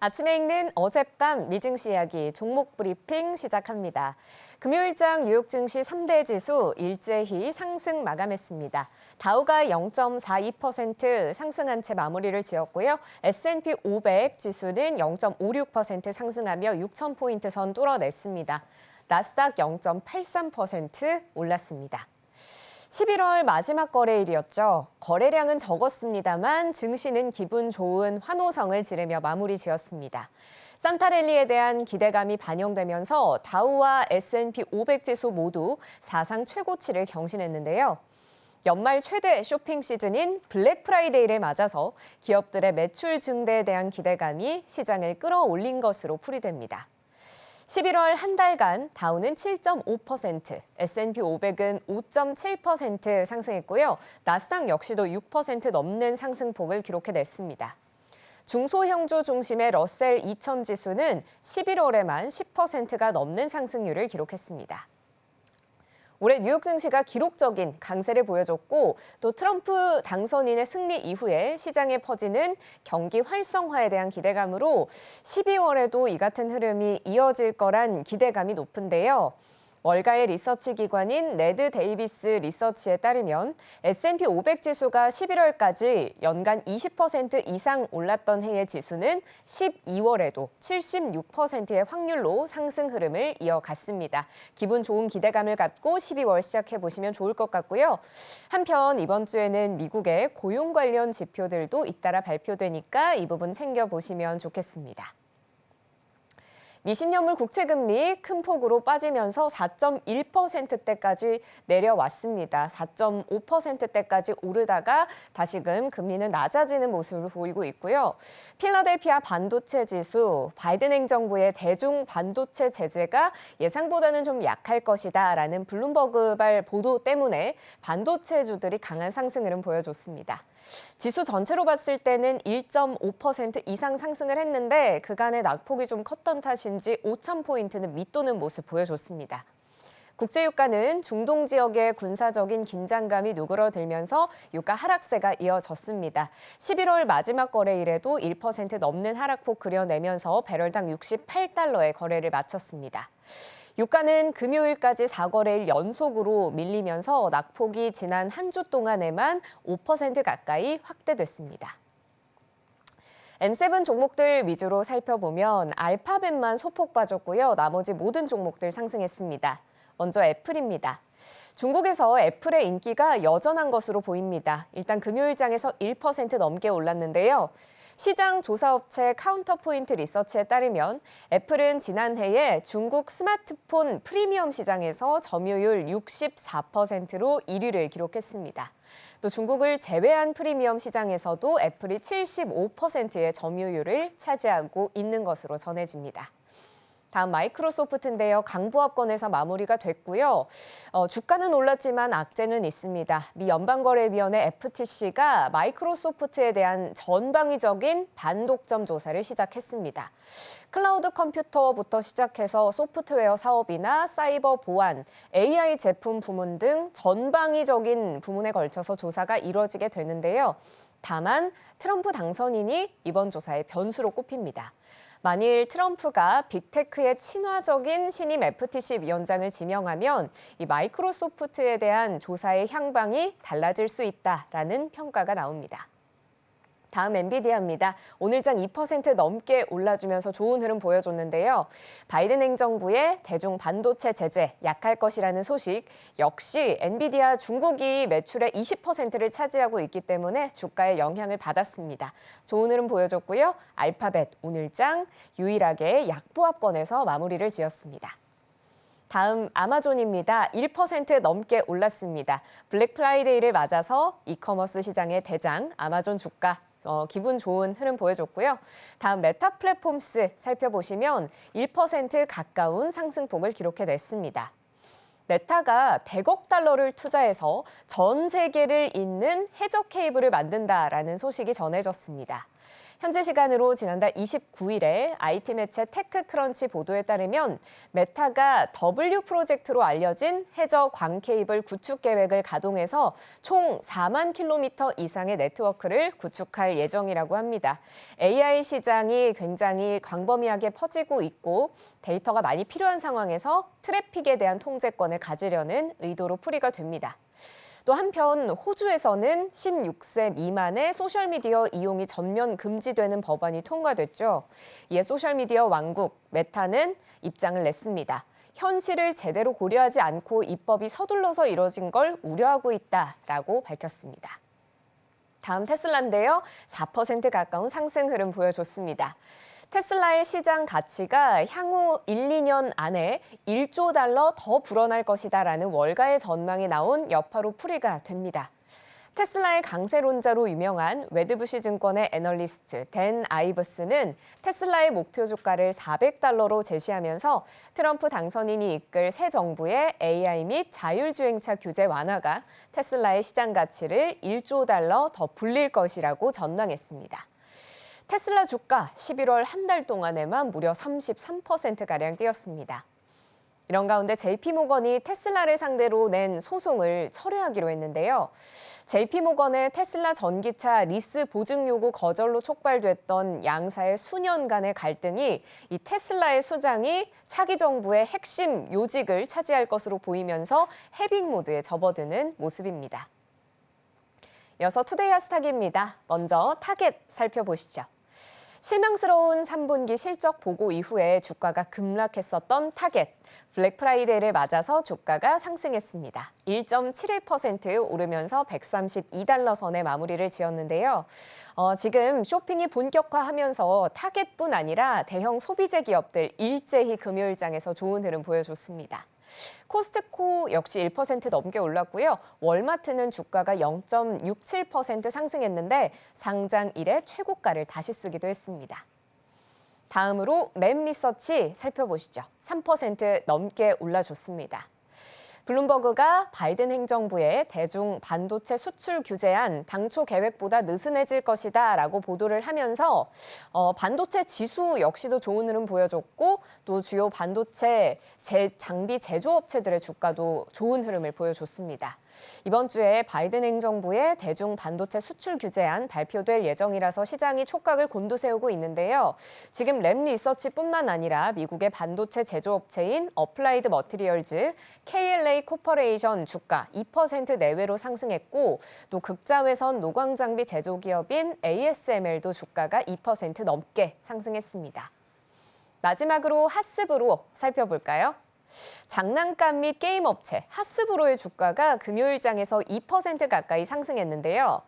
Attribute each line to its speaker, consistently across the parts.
Speaker 1: 아침에 읽는 어젯밤 미증시 이야기 종목 브리핑 시작합니다. 금요일장 뉴욕 증시 3대 지수 일제히 상승 마감했습니다. 다우가 0.42% 상승한 채 마무리를 지었고요. S&P 500 지수는 0.56% 상승하며 6,000포인트 선 뚫어냈습니다. 나스닥 0.83% 올랐습니다. 11월 마지막 거래일이었죠. 거래량은 적었습니다만 증시는 기분 좋은 환호성을 지르며 마무리 지었습니다. 산타랠리에 대한 기대감이 반영되면서 다우와 S&P 500 지수 모두 사상 최고치를 경신했는데요. 연말 최대 쇼핑 시즌인 블랙 프라이데이를 맞아서 기업들의 매출 증대에 대한 기대감이 시장을 끌어올린 것으로 풀이됩니다. 11월 한 달간 다우는 7.5%, S&P 500은 5.7% 상승했고요. 나스닥 역시도 6% 넘는 상승폭을 기록해냈습니다. 중소형주 중심의 러셀 2000 지수는 11월에만 10%가 넘는 상승률을 기록했습니다. 올해 뉴욕 증시가 기록적인 강세를 보여줬고 또 트럼프 당선인의 승리 이후에 시장에 퍼지는 경기 활성화에 대한 기대감으로 12월에도 이 같은 흐름이 이어질 거란 기대감이 높은데요. 월가의 리서치 기관인 네드 데이비스 리서치에 따르면 S&P 500 지수가 11월까지 연간 20% 이상 올랐던 해의 지수는 12월에도 76%의 확률로 상승 흐름을 이어갔습니다. 기분 좋은 기대감을 갖고 12월 시작해보시면 좋을 것 같고요. 한편 이번 주에는 미국의 고용 관련 지표들도 잇따라 발표되니까 이 부분 챙겨보시면 좋겠습니다. 미신년물 국채금리 큰 폭으로 빠지면서 4.1%대까지 내려왔습니다. 4.5%대까지 오르다가 다시금 금리는 낮아지는 모습을 보이고 있고요. 필라델피아 반도체 지수, 바이든 행정부의 대중 반도체 제재가 예상보다는 좀 약할 것이다라는 블룸버그발 보도 때문에 반도체주들이 강한 상승 흐름 보여줬습니다. 지수 전체로 봤을 때는 1.5% 이상 상승을 했는데 그간의 낙폭이 좀 컸던 탓인지 5,000포인트는 밑도는 모습 보여줬습니다. 국제유가는 중동 지역의 군사적인 긴장감이 누그러들면서 유가 하락세가 이어졌습니다. 11월 마지막 거래일에도 1% 넘는 하락폭 그려내면서 배럴당 68달러의 거래를 마쳤습니다. 유가는 금요일까지 4거래일 연속으로 밀리면서 낙폭이 지난 한 주 동안에만 5% 가까이 확대됐습니다. M7 종목들 위주로 살펴보면 알파벳만 소폭 빠졌고요. 나머지 모든 종목들 상승했습니다. 먼저 애플입니다. 중국에서 애플의 인기가 여전한 것으로 보입니다. 일단 금요일장에서 1% 넘게 올랐는데요. 시장 조사업체 카운터포인트 리서치에 따르면 애플은 지난해에 중국 스마트폰 프리미엄 시장에서 점유율 64%로 1위를 기록했습니다. 또 중국을 제외한 프리미엄 시장에서도 애플이 75%의 점유율을 차지하고 있는 것으로 전해집니다. 다음 마이크로소프트인데요. 강보합권에서 마무리가 됐고요. 주가는 올랐지만 악재는 있습니다. 미 연방거래위원회 FTC가 마이크로소프트에 대한 전방위적인 반독점 조사를 시작했습니다. 클라우드 컴퓨터부터 시작해서 소프트웨어 사업이나 사이버 보안, AI 제품 부문 등 전방위적인 부문에 걸쳐서 조사가 이루어지게 되는데요. 다만 트럼프 당선인이 이번 조사의 변수로 꼽힙니다. 만일 트럼프가 빅테크의 친화적인 신임 FTC 위원장을 지명하면 이 마이크로소프트에 대한 조사의 향방이 달라질 수 있다라는 평가가 나옵니다. 다음 엔비디아입니다. 오늘장 2% 넘게 올라주면서 좋은 흐름 보여줬는데요. 바이든 행정부의 대중 반도체 제재 약할 것이라는 소식 역시 엔비디아 중국이 매출의 20%를 차지하고 있기 때문에 주가에 영향을 받았습니다. 좋은 흐름 보여줬고요. 알파벳 오늘장 유일하게 약보합권에서 마무리를 지었습니다. 다음 아마존입니다. 1% 넘게 올랐습니다. 블랙 프라이데이를 맞아서 이커머스 시장의 대장 아마존 주가 기분 좋은 흐름 보여줬고요. 다음 메타 플랫폼스 살펴보시면 1% 가까운 상승폭을 기록해냈습니다. 메타가 100억 달러를 투자해서 전 세계를 잇는 해적 케이블을 만든다라는 소식이 전해졌습니다. 현지 시간으로 지난달 29일에 IT 매체 테크크런치 보도에 따르면 메타가 W 프로젝트로 알려진 해저 광 케이블 구축 계획을 가동해서 총 4만 킬로미터 이상의 네트워크를 구축할 예정이라고 합니다. AI 시장이 굉장히 광범위하게 퍼지고 있고 데이터가 많이 필요한 상황에서 트래픽에 대한 통제권을 가지려는 의도로 풀이가 됩니다. 또 한편 호주에서는 16세 미만의 소셜미디어 이용이 전면 금지되는 법안이 통과됐죠. 이에 소셜미디어 왕국 메타는 입장을 냈습니다. 현실을 제대로 고려하지 않고 입법이 서둘러서 이뤄진 걸 우려하고 있다라고 밝혔습니다. 다음 테슬라인데요. 4% 가까운 상승 흐름 보여줬습니다. 테슬라의 시장 가치가 향후 1, 2년 안에 1조 달러 더 불어날 것이다라는 월가의 전망이 나온 여파로 풀이가 됩니다. 테슬라의 강세론자로 유명한 웨드부시 증권의 애널리스트 댄 아이버스는 테슬라의 목표 주가를 400달러로 제시하면서 트럼프 당선인이 이끌 새 정부의 AI 및 자율주행차 규제 완화가 테슬라의 시장 가치를 1조 달러 더 불릴 것이라고 전망했습니다. 테슬라 주가 11월 한 달 동안에만 무려 33%가량 뛰었습니다. 이런 가운데 JP모건이 테슬라를 상대로 낸 소송을 철회하기로 했는데요. JP모건의 테슬라 전기차 리스 보증 요구 거절로 촉발됐던 양사의 수년간의 갈등이 이 테슬라의 수장이 차기 정부의 핵심 요직을 차지할 것으로 보이면서 해빙 모드에 접어드는 모습입니다. 이어서 투데이 하스타그입니다. 먼저 타겟 살펴보시죠. 실망스러운 3분기 실적 보고 이후에 주가가 급락했었던 타겟. 블랙 프라이데이를 맞아서 주가가 상승했습니다. 1.71% 오르면서 132달러 선에 마무리를 지었는데요. 지금 쇼핑이 본격화하면서 타겟뿐 아니라 대형 소비재 기업들 일제히 금요일장에서 좋은 흐름 보여줬습니다. 코스트코 역시 1% 넘게 올랐고요. 월마트는 주가가 0.67% 상승했는데 상장 이래 최고가를 다시 쓰기도 했습니다. 다음으로 램리서치 살펴보시죠. 3% 넘게 올라줬습니다. 블룸버그가 바이든 행정부의 대중 반도체 수출 규제안 당초 계획보다 느슨해질 것이다 라고 보도를 하면서 반도체 지수 역시도 좋은 흐름 보여줬고 또 주요 반도체 장비 제조업체들의 주가도 좋은 흐름을 보여줬습니다. 이번 주에 바이든 행정부의 대중 반도체 수출 규제안 발표될 예정이라서 시장이 촉각을 곤두세우고 있는데요. 지금 램리서치뿐만 아니라 미국의 반도체 제조업체인 어플라이드 머티리얼즈, KLA 코퍼레이션 주가 2% 내외로 상승했고 또 극자외선 노광장비 제조기업인 ASML도 주가가 2% 넘게 상승했습니다. 마지막으로 하스브로 살펴볼까요? 장난감 및 게임 업체 하스브로의 주가가 금요일장에서 2% 가까이 상승했는데요.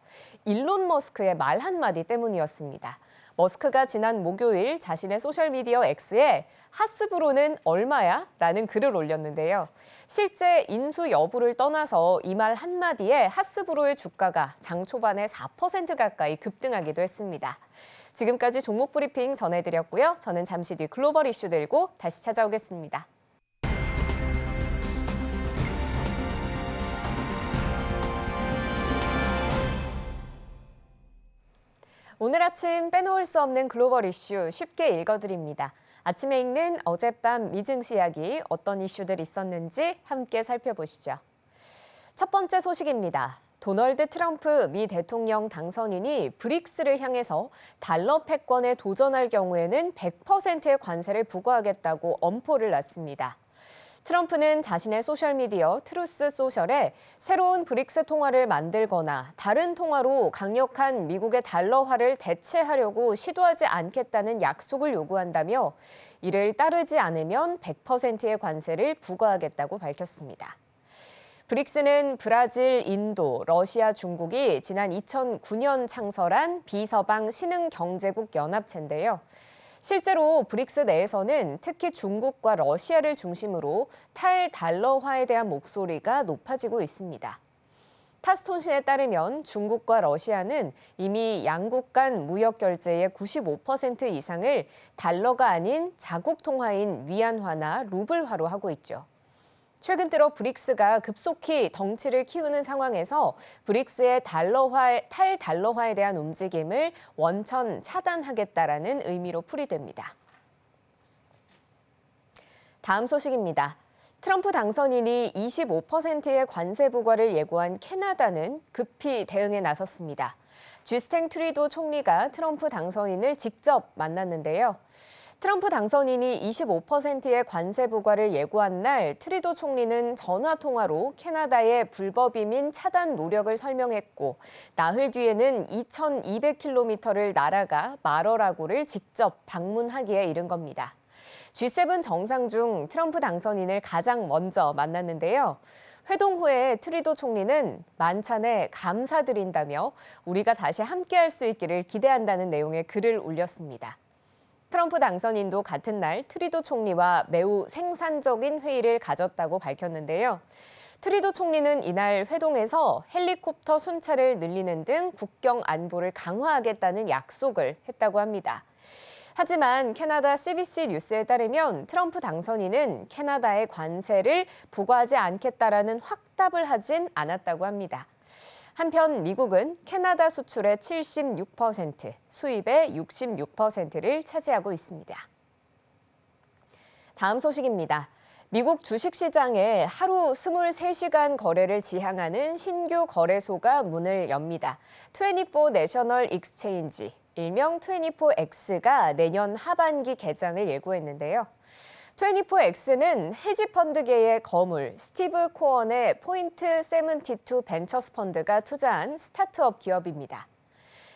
Speaker 1: 일론 머스크의 말 한마디 때문이었습니다. 머스크가 지난 목요일 자신의 소셜미디어 X에 하스브로는 얼마야? 라는 글을 올렸는데요. 실제 인수 여부를 떠나서 이 말 한마디에 하스브로의 주가가 장 초반에 4% 가까이 급등하기도 했습니다. 지금까지 종목 브리핑 전해드렸고요. 저는 잠시 뒤 글로벌 이슈 들고 다시 찾아오겠습니다. 오늘 아침 빼놓을 수 없는 글로벌 이슈 쉽게 읽어드립니다. 아침에 읽는 어젯밤 미증시 이야기 어떤 이슈들 있었는지 함께 살펴보시죠. 첫 번째 소식입니다. 도널드 트럼프 미 대통령 당선인이 브릭스를 향해서 달러 패권에 도전할 경우에는 100%의 관세를 부과하겠다고 엄포를 놨습니다. 트럼프는 자신의 소셜미디어 트루스 소셜에 새로운 브릭스 통화를 만들거나 다른 통화로 강력한 미국의 달러화를 대체하려고 시도하지 않겠다는 약속을 요구한다며 이를 따르지 않으면 100%의 관세를 부과하겠다고 밝혔습니다. 브릭스는 브라질, 인도, 러시아, 중국이 지난 2009년 창설한 비서방 신흥경제국 연합체인데요. 실제로 브릭스 내에서는 특히 중국과 러시아를 중심으로 탈달러화에 대한 목소리가 높아지고 있습니다. 타스통신에 따르면 중국과 러시아는 이미 양국 간 무역 결제의 95% 이상을 달러가 아닌 자국 통화인 위안화나 루블화로 하고 있죠. 최근 들어 브릭스가 급속히 덩치를 키우는 상황에서 브릭스의 탈달러화에 대한 움직임을 원천 차단하겠다라는 의미로 풀이됩니다. 다음 소식입니다. 트럼프 당선인이 25%의 관세 부과를 예고한 캐나다는 급히 대응에 나섰습니다. 주스탱 트리도 총리가 트럼프 당선인을 직접 만났는데요. 트럼프 당선인이 25%의 관세 부과를 예고한 날 트리도 총리는 전화 통화로 캐나다의 불법 이민 차단 노력을 설명했고 나흘 뒤에는 2,200km를 날아가 마러라고를 직접 방문하기에 이른 겁니다. G7 정상 중 트럼프 당선인을 가장 먼저 만났는데요. 회동 후에 트리도 총리는 만찬에 감사드린다며 우리가 다시 함께할 수 있기를 기대한다는 내용의 글을 올렸습니다. 트럼프 당선인도 같은 날 트리도 총리와 매우 생산적인 회의를 가졌다고 밝혔는데요. 트리도 총리는 이날 회동에서 헬리콥터 순찰을 늘리는 등 국경 안보를 강화하겠다는 약속을 했다고 합니다. 하지만 캐나다 CBC 뉴스에 따르면 트럼프 당선인은 캐나다의 관세를 부과하지 않겠다라는 확답을 하진 않았다고 합니다. 한편 미국은 캐나다 수출의 76%, 수입의 66%를 차지하고 있습니다. 다음 소식입니다. 미국 주식시장에 하루 23시간 거래를 지향하는 신규 거래소가 문을 엽니다. 24 내셔널 익스체인지, 일명 24X가 내년 하반기 개장을 예고했는데요. 24X는 헤지펀드계의 거물 스티브 코언의 포인트 72 벤처스 펀드가 투자한 스타트업 기업입니다.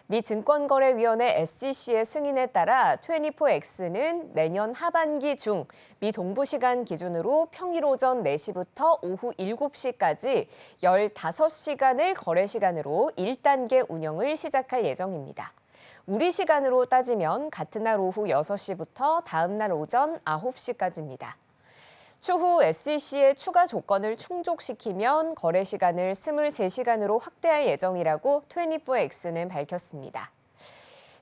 Speaker 1: 미 증권거래위원회 SEC의 승인에 따라 24X는 내년 하반기 중 미 동부시간 기준으로 평일 오전 4시부터 오후 7시까지 15시간을 거래 시간으로 1단계 운영을 시작할 예정입니다. 우리 시간으로 따지면 같은 날 오후 6시부터 다음 날 오전 9시까지입니다. 추후 SEC의 추가 조건을 충족시키면 거래 시간을 23시간으로 확대할 예정이라고 24X는 밝혔습니다.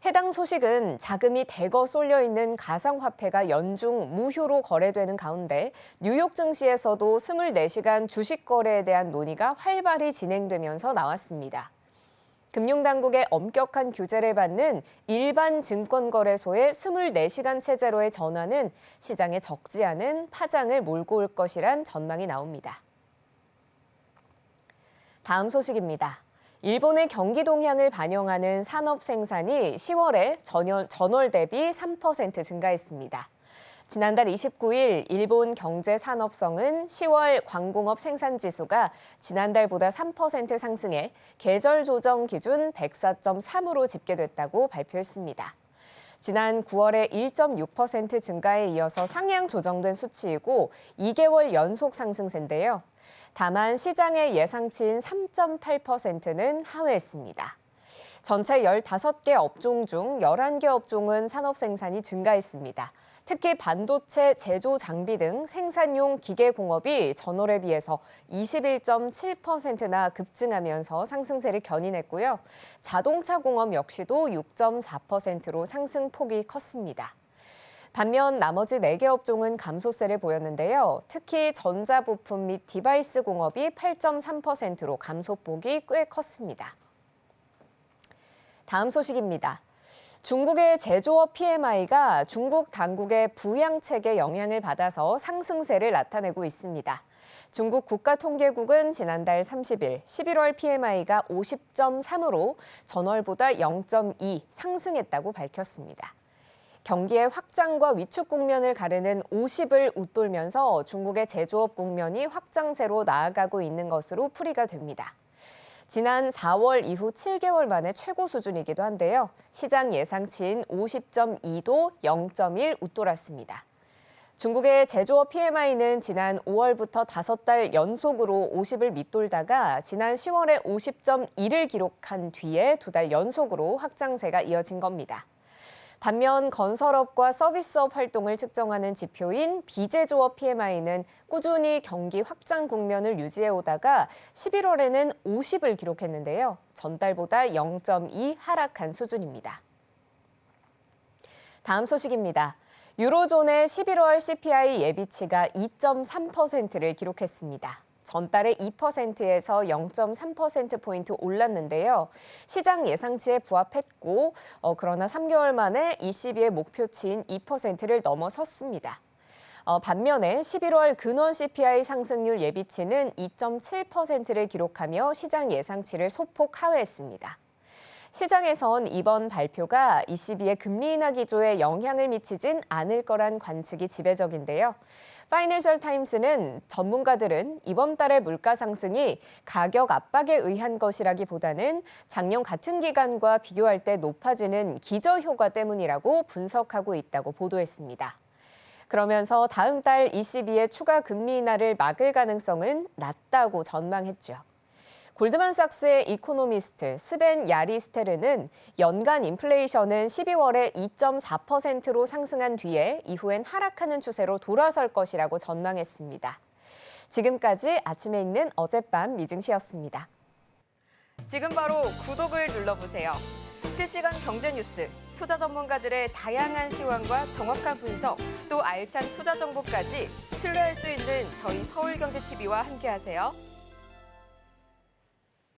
Speaker 1: 해당 소식은 자금이 대거 쏠려 있는 가상화폐가 연중 무효로 거래되는 가운데 뉴욕 증시에서도 24시간 주식 거래에 대한 논의가 활발히 진행되면서 나왔습니다. 금융당국의 엄격한 규제를 받는 일반 증권거래소의 24시간 체제로의 전환은 시장에 적지 않은 파장을 몰고 올 것이란 전망이 나옵니다. 다음 소식입니다. 일본의 경기 동향을 반영하는 산업 생산이 10월에 전월 대비 3% 증가했습니다. 지난달 29일 일본 경제산업성은 10월 광공업 생산지수가 지난달보다 3% 상승해 계절 조정 기준 104.3으로 집계됐다고 발표했습니다. 지난 9월에 1.6% 증가에 이어서 상향 조정된 수치이고 2개월 연속 상승세인데요. 다만 시장의 예상치인 3.8%는 하회했습니다. 전체 15개 업종 중 11개 업종은 산업 생산이 증가했습니다. 특히 반도체, 제조 장비 등 생산용 기계 공업이 전월에 비해서 21.7%나 급증하면서 상승세를 견인했고요. 자동차 공업 역시도 6.4%로 상승폭이 컸습니다. 반면 나머지 4개 업종은 감소세를 보였는데요. 특히 전자부품 및 디바이스 공업이 8.3%로 감소폭이 꽤 컸습니다. 다음 소식입니다. 중국의 제조업 PMI가 중국 당국의 부양책의 영향을 받아서 상승세를 나타내고 있습니다. 중국 국가통계국은 지난달 30일 11월 PMI가 50.3으로 전월보다 0.2 상승했다고 밝혔습니다. 경기의 확장과 위축 국면을 가르는 50을 웃돌면서 중국의 제조업 국면이 확장세로 나아가고 있는 것으로 풀이가 됩니다. 지난 4월 이후 7개월 만에 최고 수준이기도 한데요. 시장 예상치인 50.2도 0.1 웃돌았습니다. 중국의 제조업 PMI는 지난 5월부터 5달 연속으로 50을 밑돌다가 지난 10월에 50.1을 기록한 뒤에 2달 연속으로 확장세가 이어진 겁니다. 반면 건설업과 서비스업 활동을 측정하는 지표인 비제조업 PMI는 꾸준히 경기 확장 국면을 유지해오다가 11월에는 50을 기록했는데요. 전달보다 0.2 하락한 수준입니다. 다음 소식입니다. 유로존의 11월 CPI 예비치가 2.3%를 기록했습니다. 전달의 2%에서 0.3%포인트 올랐는데요. 시장 예상치에 부합했고, 그러나 3개월 만에 ECB의 목표치인 2%를 넘어섰습니다. 반면에 11월 근원 CPI 상승률 예비치는 2.7%를 기록하며 시장 예상치를 소폭 하회했습니다. 시장에선 이번 발표가 ECB의 금리 인하 기조에 영향을 미치진 않을 거란 관측이 지배적인데요. 파이낸셜 타임스는 전문가들은 이번 달의 물가 상승이 가격 압박에 의한 것이라기보다는 작년 같은 기간과 비교할 때 높아지는 기저 효과 때문이라고 분석하고 있다고 보도했습니다. 그러면서 다음 달 ECB의 추가 금리 인하를 막을 가능성은 낮다고 전망했죠. 골드만삭스의 이코노미스트 스벤 야리스테르는 연간 인플레이션은 12월에 2.4%로 상승한 뒤에 이후엔 하락하는 추세로 돌아설 것이라고 전망했습니다. 지금까지 아침에 읽는 어젯밤 미증시였습니다. 지금 바로 구독을 눌러보세요. 실시간 경제 뉴스, 투자 전문가들의 다양한 시황과 정확한 분석, 또 알찬 투자 정보까지 신뢰할 수 있는 저희 서울경제TV와 함께하세요.